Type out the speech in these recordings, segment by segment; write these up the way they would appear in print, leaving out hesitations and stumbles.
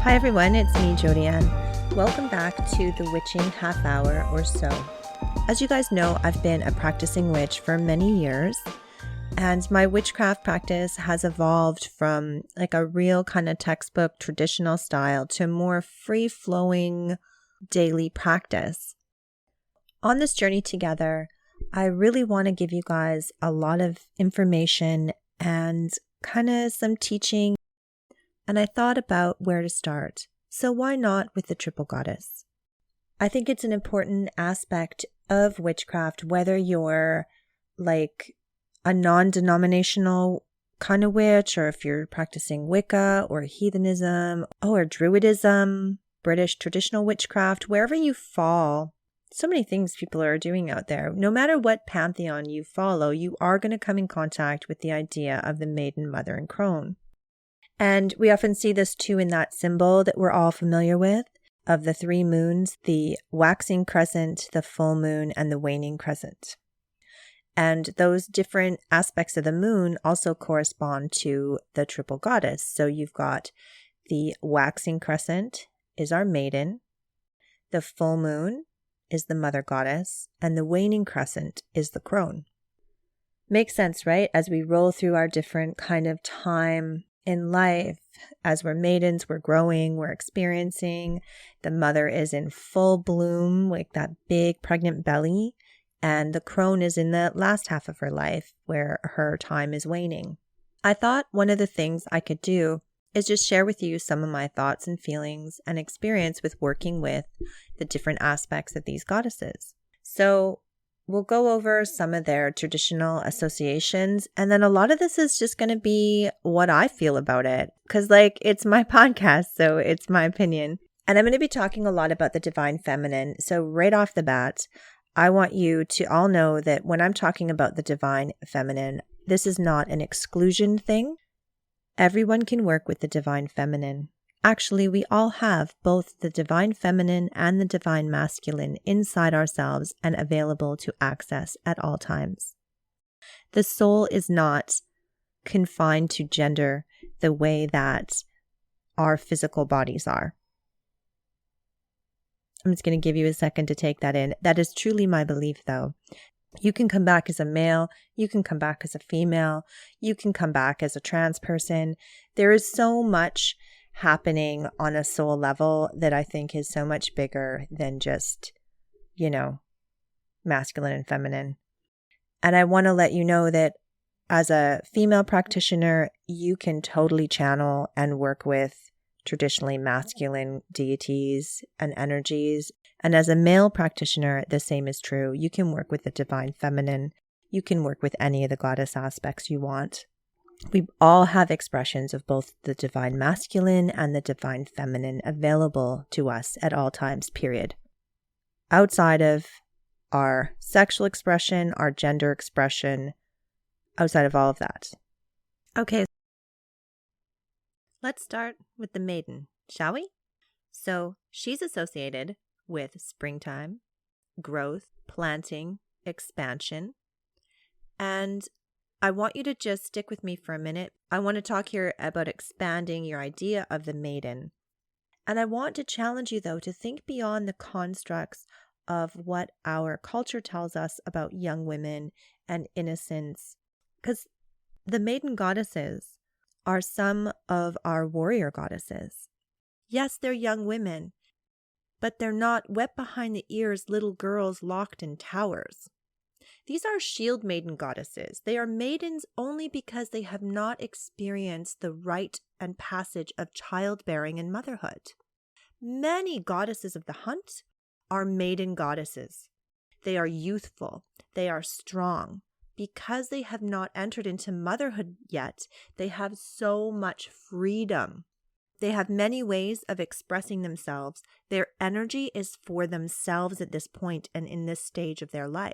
Hi everyone, it's me, Jodianne. Welcome back to the Witching Half Hour or so. As you guys know, I've been a practicing witch for many years, and my witchcraft practice has evolved from like a real kind of textbook traditional style to more free-flowing daily practice. On this journey together, I really want to give you guys a lot of information and kind of some teaching, and I thought about where to start. So why not with the Tripple Goddess? I think it's an important aspect of witchcraft, whether you're like a non-denominational kind of witch, or if you're practicing Wicca or heathenism or Druidism, British traditional witchcraft, wherever you fall. So many things people are doing out there. No matter what pantheon you follow, you are going to come in contact with the idea of the Maiden, Mother, and Crone. And we often see this too in that symbol that we're all familiar with of the three moons, the waxing crescent, the full moon, and the waning crescent. And those different aspects of the moon also correspond to the Triple Goddess. So you've got the waxing crescent is our Maiden, the full moon is the Mother Goddess, and the waning crescent is the Crone. Makes sense, right? As we roll through our different kind of time in life, as we're maidens, we're growing, we're experiencing. The mother is in full bloom, like that big pregnant belly, and the crone is in the last half of her life where her time is waning. I thought one of the things I could do is just share with you some of my thoughts and feelings and experience with working with the different aspects of these goddesses. So we'll go over some of their traditional associations, and then a lot of this is just going to be what I feel about it, because it's my podcast, so it's my opinion. And I'm going to be talking a lot about the divine feminine. So right off the bat, I want you to all know that when I'm talking about the divine feminine, this is not an exclusion thing. Everyone can work with the divine feminine. Actually, we all have both the divine feminine and the divine masculine inside ourselves and available to access at all times. The soul is not confined to gender the way that our physical bodies are. I'm just going to give you a second to take that in. That is truly my belief, though. You can come back as a male, you can come back as a female, you can come back as a trans person. There is so much happening on a soul level that I think is so much bigger than just, masculine and feminine. And I want to let you know that as a female practitioner, you can totally channel and work with traditionally masculine deities and energies. And as a male practitioner, the same is true. You can work with the divine feminine. You can work with any of the goddess aspects you want. We all have expressions of both the divine masculine and the divine feminine available to us at all times, period. Outside of our sexual expression, our gender expression, outside of all of that. Okay, let's start with the Maiden, shall we? So she's associated with springtime, growth, planting, expansion, and I want you to just stick with me for a minute. I want to talk here about expanding your idea of the Maiden. And I want to challenge you, though, to think beyond the constructs of what our culture tells us about young women and innocence. Because the Maiden goddesses are some of our warrior goddesses. Yes, they're young women, but they're not wet behind the ears little girls locked in towers. These are shield maiden goddesses. They are maidens only because they have not experienced the rite and passage of childbearing and motherhood. Many goddesses of the hunt are maiden goddesses. They are youthful. They are strong. Because they have not entered into motherhood yet, they have so much freedom. They have many ways of expressing themselves. Their energy is for themselves at this point and in this stage of their life.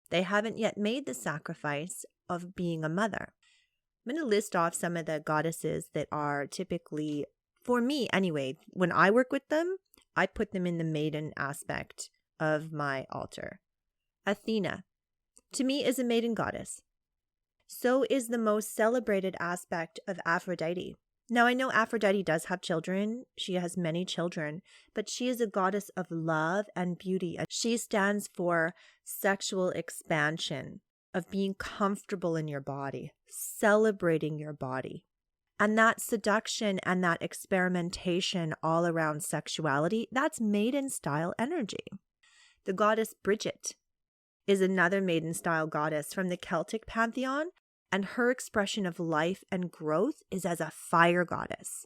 They haven't yet made the sacrifice of being a mother. I'm going to list off some of the goddesses that are typically, for me anyway, when I work with them, I put them in the maiden aspect of my altar. Athena, to me, is a maiden goddess. So is the most celebrated aspect of Aphrodite. Now, I know Aphrodite does have children. She has many children, but she is a goddess of love and beauty. She stands for sexual expansion, of being comfortable in your body, celebrating your body. And that seduction and that experimentation all around sexuality, that's maiden style energy. The goddess Bridget is another maiden style goddess from the Celtic pantheon, and her expression of life and growth is as a fire goddess.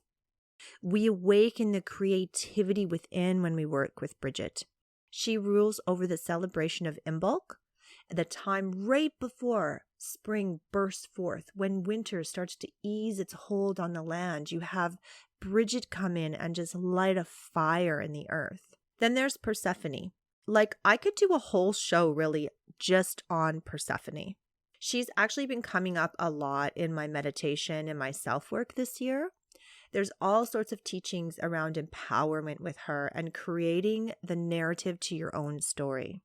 We awaken the creativity within when we work with Bridget. She rules over the celebration of Imbolc, the time right before spring bursts forth, when winter starts to ease its hold on the land. You have Bridget come in and just light a fire in the earth. Then there's Persephone. Like, I could do a whole show really just on Persephone. She's actually been coming up a lot in my meditation and my self-work this year. There's all sorts of teachings around empowerment with her and creating the narrative to your own story.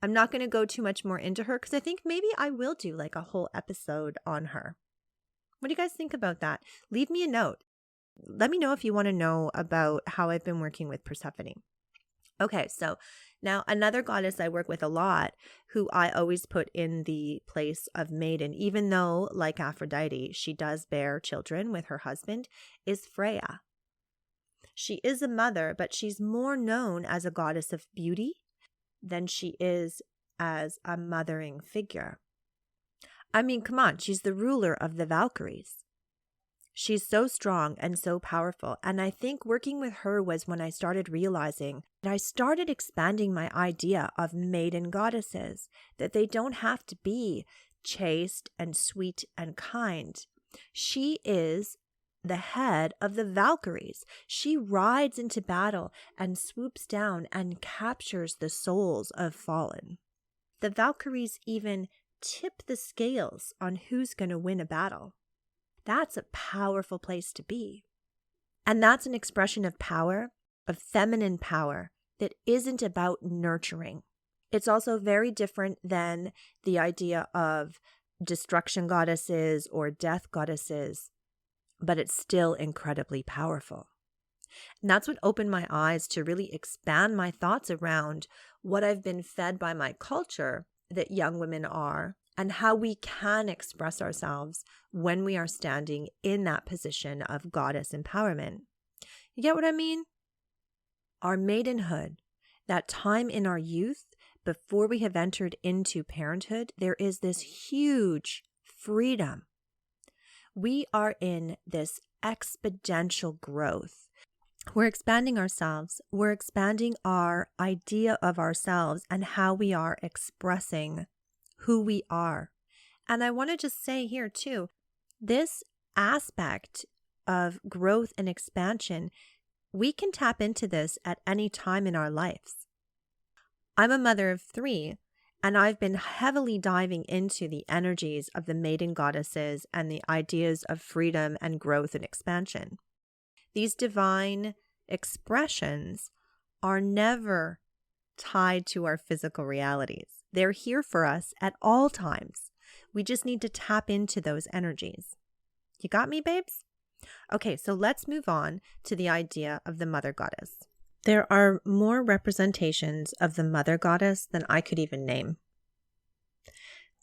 I'm not going to go too much more into her because I think maybe I will do like a whole episode on her. What do you guys think about that? Leave me a note. Let me know if you want to know about how I've been working with Persephone. Okay, so now another goddess I work with a lot, who I always put in the place of Maiden, even though, like Aphrodite, she does bear children with her husband, is Freya. She is a mother, but she's more known as a goddess of beauty than she is as a mothering figure. I mean, come on, she's the ruler of the Valkyries. She's so strong and so powerful. And I think working with her was when I started realizing that I started expanding my idea of maiden goddesses, that they don't have to be chaste and sweet and kind. She is the head of the Valkyries. She rides into battle and swoops down and captures the souls of fallen. The Valkyries even tip the scales on who's going to win a battle. That's a powerful place to be. And that's an expression of power, of feminine power, that isn't about nurturing. It's also very different than the idea of destruction goddesses or death goddesses, but it's still incredibly powerful. And that's what opened my eyes to really expand my thoughts around what I've been fed by my culture that young women are, and how we can express ourselves when we are standing in that position of goddess empowerment. You get what I mean? Our maidenhood, that time in our youth before we have entered into parenthood, there is this huge freedom. We are in this exponential growth. We're expanding ourselves. We're expanding our idea of ourselves and how we are expressing who we are. And I want to just say here too, this aspect of growth and expansion, we can tap into this at any time in our lives. I'm a mother of 3, and I've been heavily diving into the energies of the maiden goddesses and the ideas of freedom and growth and expansion. These divine expressions are never tied to our physical realities. They're here for us at all times. We just need to tap into those energies. You got me, babes? Okay, so let's move on to the idea of the mother goddess. There are more representations of the mother goddess than I could even name.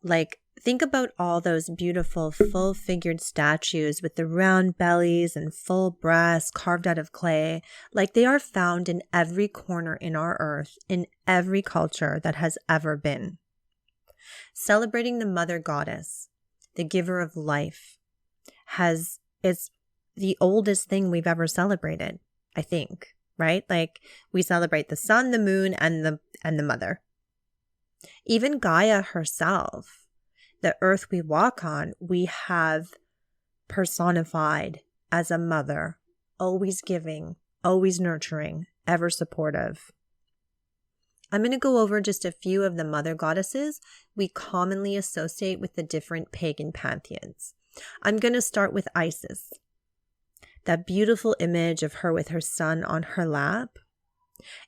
Like, think about all those beautiful full-figured statues with the round bellies and full breasts carved out of clay. Like, they are found in every corner in our earth, in every culture that has ever been. Celebrating the mother goddess, the giver of life, is the oldest thing we've ever celebrated, I think, right? Like, we celebrate the sun, the moon, and the mother. Even Gaia herself, the earth we walk on, we have personified as a mother, always giving, always nurturing, ever supportive. I'm going to go over just a few of the mother goddesses we commonly associate with the different pagan pantheons. I'm going to start with Isis. That beautiful image of her with her son on her lap.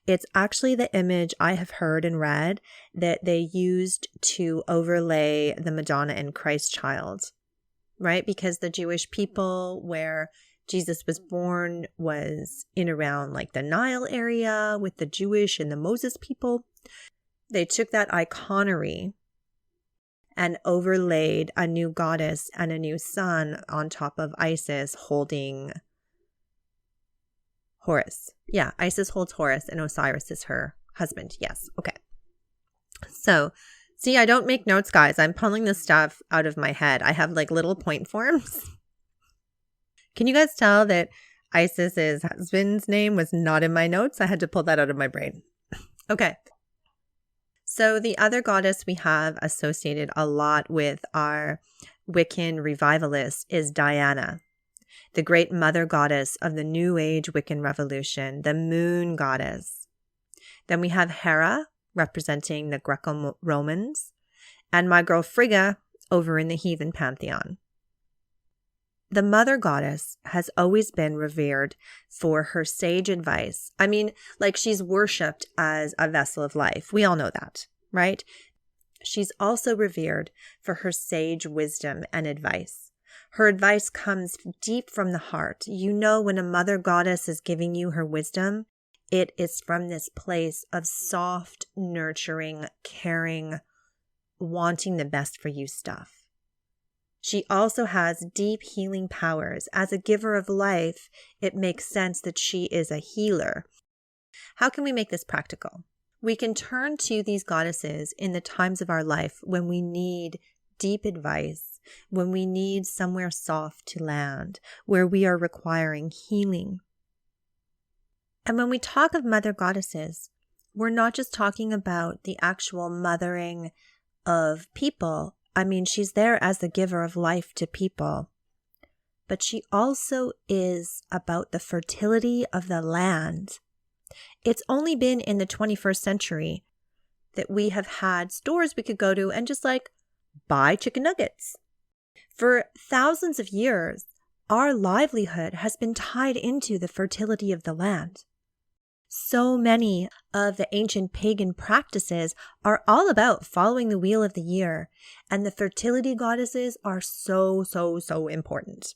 It's actually the image I have heard and read that they used to overlay the Madonna and Christ child, right? Because the Jewish people wear Jesus was born was in around like the Nile area with the Jewish and the Moses people. They took that iconery and overlaid a new goddess and a new sun on top of Isis holding Horus. Yeah, Isis holds Horus and Osiris is her husband. Yes. Okay. So, see, I don't make notes, guys. I'm pulling this stuff out of my head. I have like little point forms. Can you guys tell that Isis's husband's name was not in my notes? I had to pull that out of my brain. Okay. So the other goddess we have associated a lot with our Wiccan revivalists is Diana, the great mother goddess of the New Age Wiccan revolution, the moon goddess. Then we have Hera, representing the Greco-Romans, and my girl Frigga over in the heathen pantheon. The mother goddess has always been revered for her sage advice. I mean, like she's worshipped as a vessel of life. We all know that, right? She's also revered for her sage wisdom and advice. Her advice comes deep from the heart. You know, when a mother goddess is giving you her wisdom, it is from this place of soft, nurturing, caring, wanting the best for you stuff. She also has deep healing powers. As a giver of life, it makes sense that she is a healer. How can we make this practical? We can turn to these goddesses in the times of our life when we need deep advice, when we need somewhere soft to land, where we are requiring healing. And when we talk of mother goddesses, we're not just talking about the actual mothering of people. I mean, she's there as the giver of life to people, but she also is about the fertility of the land. It's only been in the 21st century that we have had stores we could go to and just like buy chicken nuggets. For thousands of years, our livelihood has been tied into the fertility of the land. So many of the ancient pagan practices are all about following the wheel of the year, and the fertility goddesses are so important.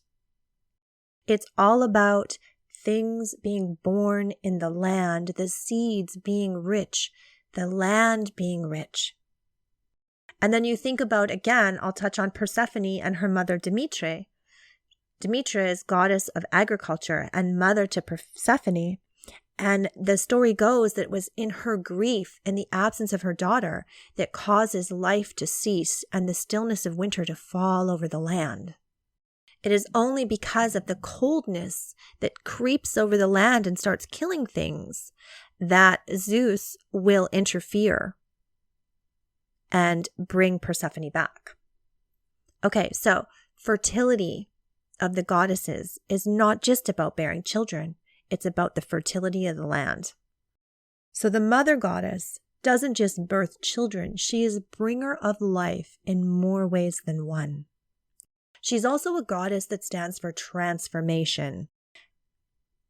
It's all about things being born in the land, the seeds being rich, the land being rich. And then you think about, again, I'll touch on Persephone and her mother Demeter. Demeter is goddess of agriculture and mother to Persephone. And the story goes that it was in her grief and the absence of her daughter that causes life to cease and the stillness of winter to fall over the land. It is only because of the coldness that creeps over the land and starts killing things that Zeus will interfere and bring Persephone back. Okay, so fertility of the goddesses is not just about bearing children. It's about the fertility of the land. So the mother goddess doesn't just birth children. She is a bringer of life in more ways than one. She's also a goddess that stands for transformation.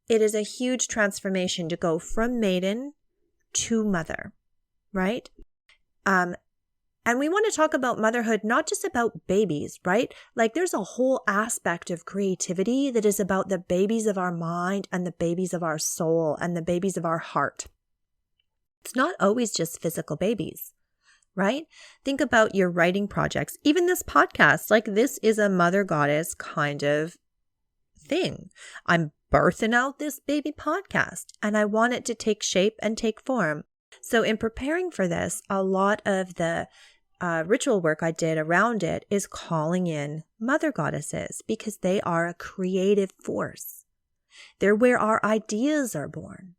It is a huge transformation to go from maiden to mother, right? And we want to talk about motherhood, not just about babies, right? Like there's a whole aspect of creativity that is about the babies of our mind and the babies of our soul and the babies of our heart. It's not always just physical babies, right? Think about your writing projects. Even this podcast, like this is a mother goddess kind of thing. I'm birthing out this baby podcast and I want it to take shape and take form. So in preparing for this, a lot of the ritual work I did around it is calling in mother goddesses because they are a creative force. They're where our ideas are born,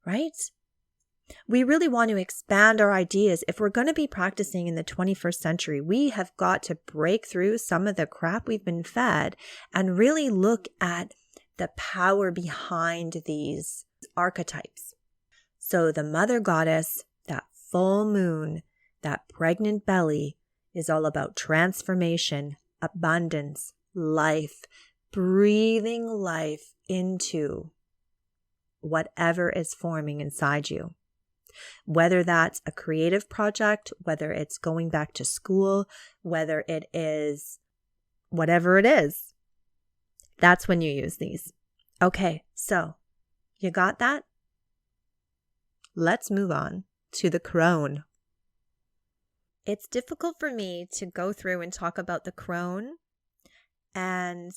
right? We really want to expand our ideas. If we're going to be practicing in the 21st century, we have got to break through some of the crap we've been fed and really look at the power behind these archetypes. So the mother goddess, that full moon, that pregnant belly is all about transformation, abundance, life, breathing life into whatever is forming inside you. Whether that's a creative project, whether it's going back to school, whether it is whatever it is. That's when you use these. Okay, so you got that? Let's move on to the crone. It's difficult for me to go through and talk about the crone and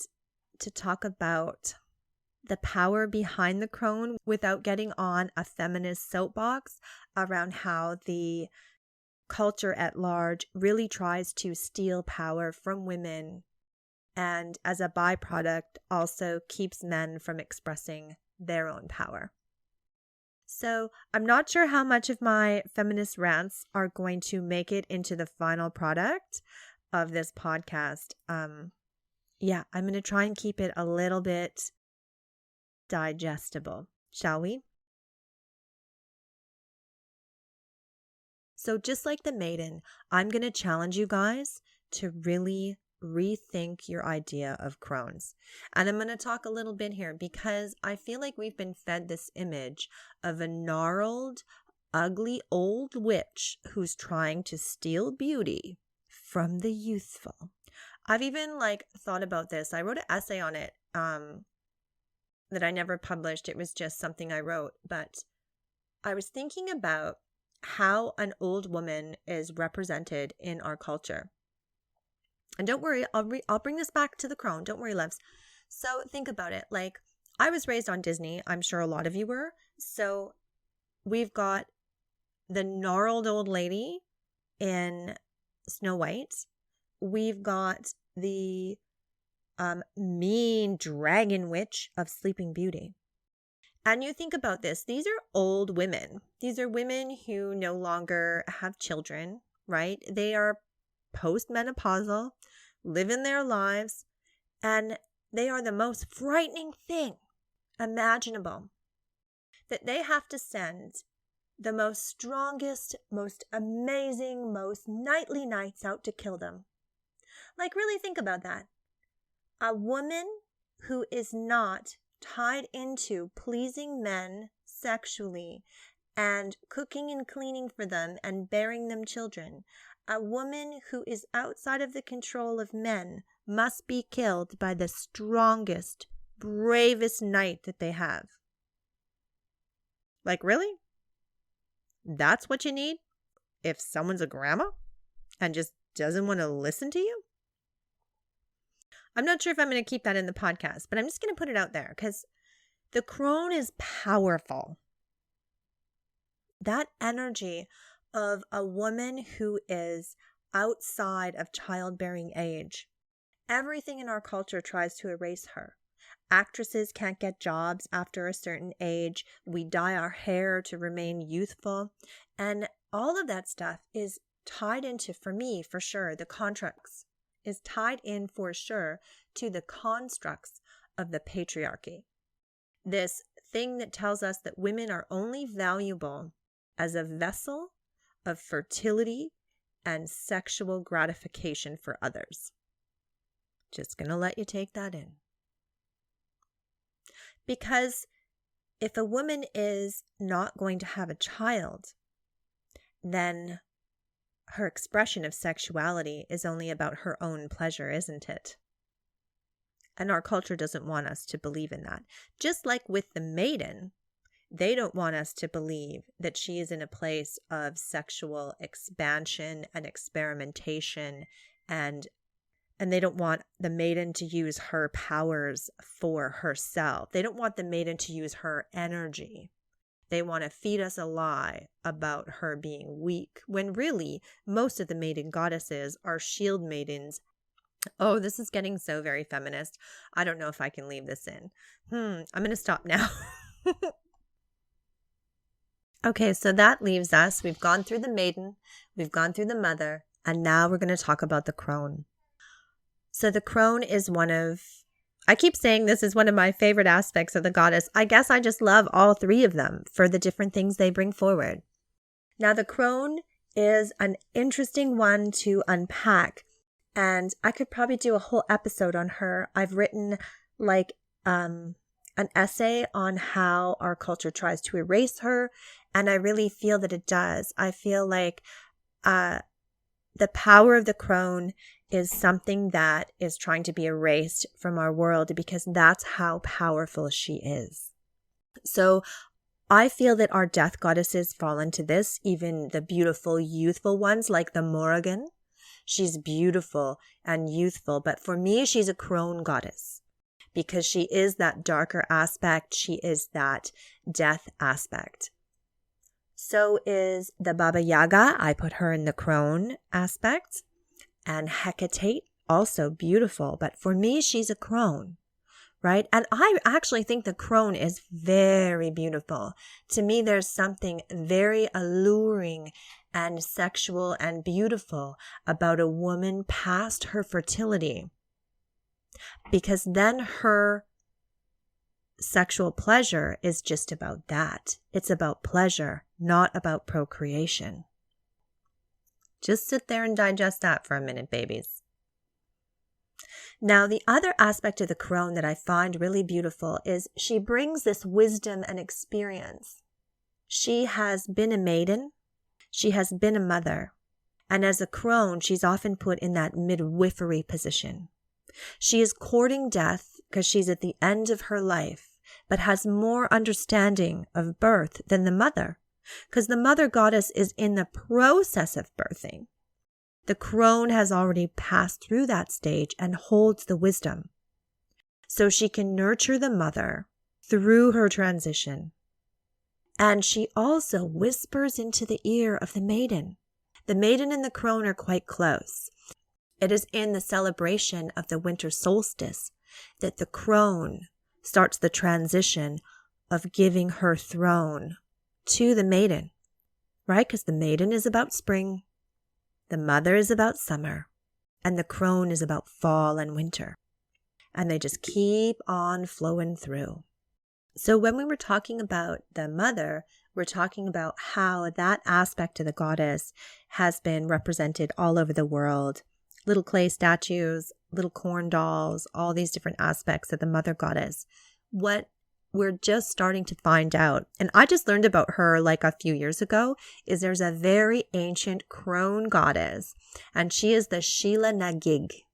to talk about the power behind the crone without getting on a feminist soapbox around how the culture at large really tries to steal power from women and as a byproduct also keeps men from expressing their own power. So I'm not sure how much of my feminist rants are going to make it into the final product of this podcast. I'm going to try and keep it a little bit digestible, shall we? So just like the Maiden, I'm going to challenge you guys to really rethink your idea of crones. And I'm going to talk a little bit here because I feel like we've been fed this image of a gnarled, ugly old witch who's trying to steal beauty from the youthful. I've even thought about this. I wrote an essay on it that I never published. It was just something I wrote, but I was thinking about how an old woman is represented in our culture. And don't worry, I'll bring this back to the crone. Don't worry, loves. So think about it. I was raised on Disney. I'm sure a lot of you were. So we've got the gnarled old lady in Snow White. We've got the mean dragon witch of Sleeping Beauty. And you think about this. These are old women. These are women who no longer have children, right? They are postmenopausal, living their lives, and they are the most frightening thing imaginable. That they have to send the most strongest, most amazing, most knightly knights out to kill them. Really think about that. A woman who is not tied into pleasing men sexually and cooking and cleaning for them and bearing them children. A woman who is outside of the control of men must be killed by the strongest, bravest knight that they have. Really? That's what you need if someone's a grandma and just doesn't want to listen to you? I'm not sure if I'm going to keep that in the podcast, but I'm just going to put it out there because the crone is powerful. That energy of a woman who is outside of childbearing age. Everything in our culture tries to erase her. Actresses can't get jobs after a certain age. We dye our hair to remain youthful. And all of that stuff is tied into, for me, for sure, the contracts. Is tied in for sure to the constructs of the patriarchy. This thing that tells us that women are only valuable as a vessel of fertility and sexual gratification for others. Just going to let you take that in. Because if a woman is not going to have a child, then her expression of sexuality is only about her own pleasure, isn't it? And our culture doesn't want us to believe in that. Just like with the Maiden, they don't want us to believe that she is in a place of sexual expansion and experimentation, and they don't want the Maiden to use her powers for herself. They don't want the Maiden to use her energy. They want to feed us a lie about her being weak, when really most of the maiden goddesses are shield maidens. Oh, this is getting so very feminist. I don't know if I can leave this in. I'm going to stop now. Okay, so that leaves us. We've gone through the Maiden, we've gone through the Mother, and now we're going to talk about the crone. So the crone is I keep saying this is one of my favorite aspects of the goddess. I guess I just love all three of them for the different things they bring forward. Now, the crone is an interesting one to unpack, and I could probably do a whole episode on her. I've written an essay on how our culture tries to erase her, and I really feel that it does. I feel like The power of the crone is something that is trying to be erased from our world because that's how powerful she is. So I feel that our death goddesses fall into this, even the beautiful, youthful ones like the Morrigan. She's beautiful and youthful, but for me, she's a crone goddess because she is that darker aspect. She is that death aspect. So is the Baba Yaga. I put her in the crone aspect. And Hecate, also beautiful, but for me, she's a crone, right? And I actually think the crone is very beautiful. To me, there's something very alluring and sexual and beautiful about a woman past her fertility, because then her sexual pleasure is just about that. It's about pleasure, not about procreation. Just sit there and digest that for a minute, babies. Now, the other aspect of the crone that I find really beautiful is she brings this wisdom and experience. She has been a maiden. She has been a mother. And as a crone, she's often put in that midwifery position. She is courting death because she's at the end of her life, but has more understanding of birth than the mother. Because the mother goddess is in the process of birthing. The crone has already passed through that stage and holds the wisdom. So she can nurture the mother through her transition. And she also whispers into the ear of the maiden. The maiden and the crone are quite close. It is in the celebration of the winter solstice that the crone starts the transition of giving her throne to the maiden, right? Because the maiden is about spring, the mother is about summer, and the crone is about fall and winter. And they just keep on flowing through. So when we were talking about the mother, we're talking about how that aspect of the goddess has been represented all over the world. Little clay statues, little corn dolls, all these different aspects of the mother goddess. What we're just starting to find out, and I just learned about her like a few years ago, is there's a very ancient crone goddess, and she is the Sheela Ne Gee.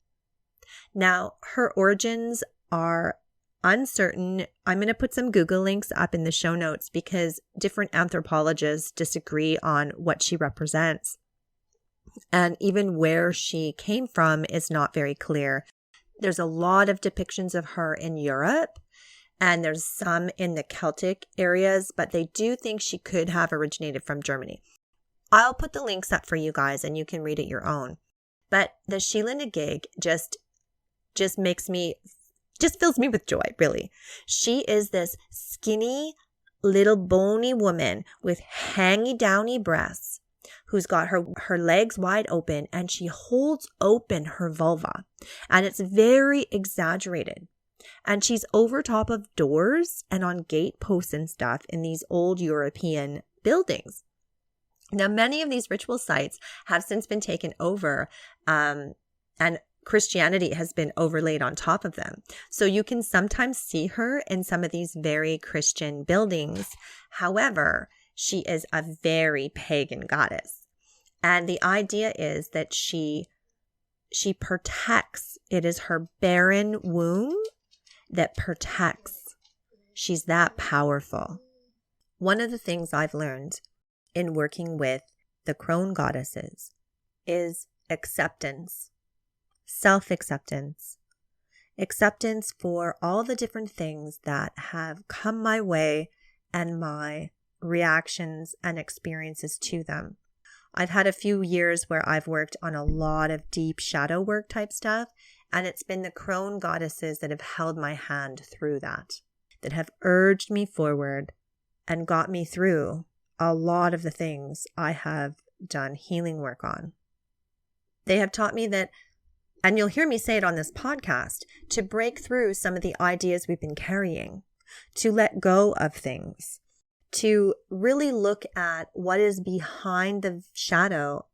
Now, her origins are uncertain. I'm going to put some Google links up in the show notes because different anthropologists disagree on what she represents. And even where she came from is not very clear. There's a lot of depictions of her in Europe, and there's some in the Celtic areas, but they do think she could have originated from Germany. I'll put the links up for you guys and you can read it your own. But the Sheela Ne Gee just fills me with joy, really. She is this skinny, little bony woman with hangy downy breasts who's got her legs wide open, and she holds open her vulva, and it's very exaggerated. And she's over top of doors and on gate posts and stuff in these old European buildings. Now, many of these ritual sites have since been taken over, and Christianity has been overlaid on top of them. So you can sometimes see her in some of these very Christian buildings. However, she is a very pagan goddess. And the idea is that she protects. It is her barren womb that protects. She's that powerful. One of the things I've learned in working with the crone goddesses is acceptance, self-acceptance, acceptance for all the different things that have come my way and my reactions and experiences to them. I've had a few years where I've worked on a lot of deep shadow work type stuff, and it's been the crone goddesses that have held my hand through that have urged me forward and got me through a lot of the things I have done healing work on. They have taught me that, and you'll hear me say it on this podcast, to break through some of the ideas we've been carrying, to let go of things, to really look at what is behind the shadow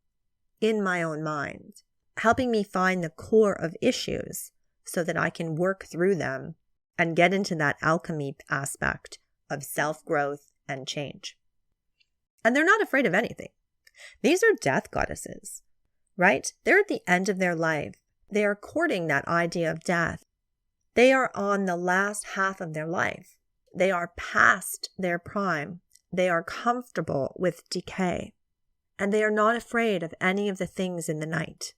in my own mind, helping me find the core of issues so that I can work through them and get into that alchemy aspect of self-growth and change. And they're not afraid of anything. These are death goddesses, right? They're at the end of their life. They are courting that idea of death. They are on the last half of their life. They are past their prime. They are comfortable with decay. And they are not afraid of any of the things in the night.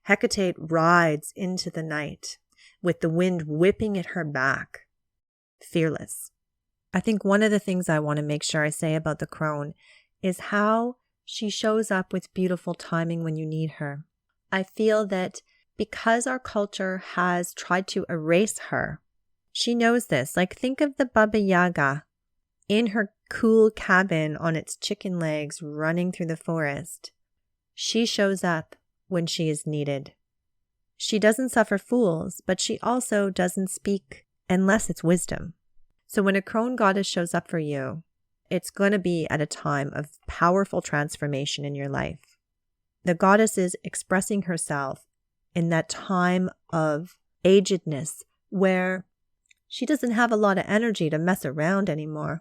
Hecate rides into the night with the wind whipping at her back, fearless. I think one of the things I want to make sure I say about the crone is how she shows up with beautiful timing when you need her. I feel that because our culture has tried to erase her, she knows this. Like, think of the Baba Yaga in her cool cabin on its chicken legs running through the forest. She shows up when she is needed. She doesn't suffer fools, but she also doesn't speak unless it's wisdom. So when a crone goddess shows up for you, it's going to be at a time of powerful transformation in your life. The goddess is expressing herself in that time of agedness where she doesn't have a lot of energy to mess around anymore.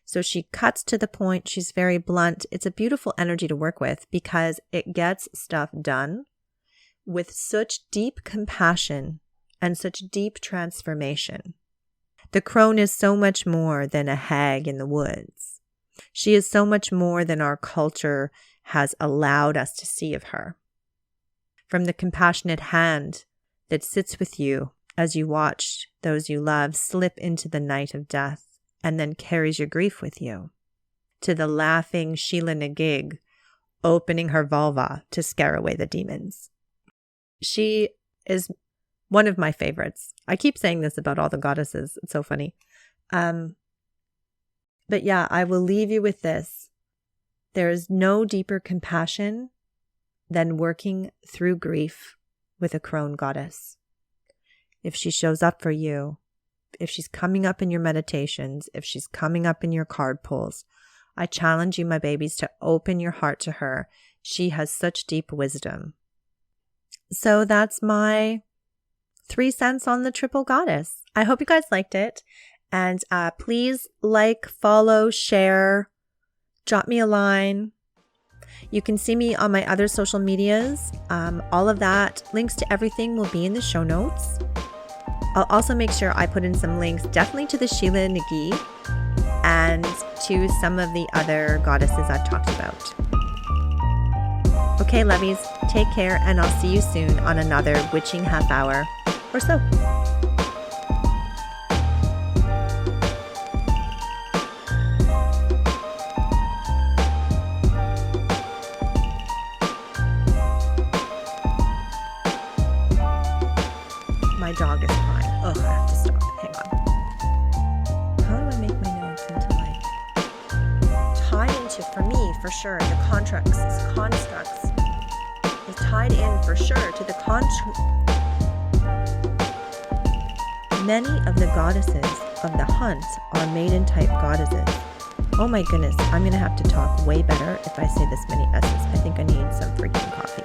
So she cuts to the point. She's very blunt. It's a beautiful energy to work with because it gets stuff done with such deep compassion and such deep transformation. The crone is so much more than a hag in the woods. She is so much more than our culture has allowed us to see of her. From the compassionate hand that sits with you as you watch those you love slip into the night of death and then carries your grief with you, to the laughing Sheela Ne Gee opening her vulva to scare away the demons. She is one of my favorites. I keep saying this about all the goddesses. It's so funny. But yeah, I will leave you with this. There is no deeper compassion than working through grief with a crone goddess. If she shows up for you, if she's coming up in your meditations, if she's coming up in your card pulls, I challenge you, my babies, to open your heart to her. She has such deep wisdom. So that's my 3 cents on the Triple Goddess. I hope you guys liked it. And please like, follow, share, drop me a line. You can see me on my other social medias. All of that, links to everything will be in the show notes. I'll also make sure I put in some links, definitely to the Sheela Ne Gee and to some of the other goddesses I've talked about. Okay, lovies, take care, and I'll see you soon on another witching half hour or so. My dog is crying. Ugh, I have to stop. Hang on. How do I make my notes into tied into, for me, for sure, the constructs is tied in for sure to the Many of the goddesses of the hunt are maiden type goddesses. Oh my goodness, I'm going to have to talk way better if I say this many S's. I think I need some freaking coffee.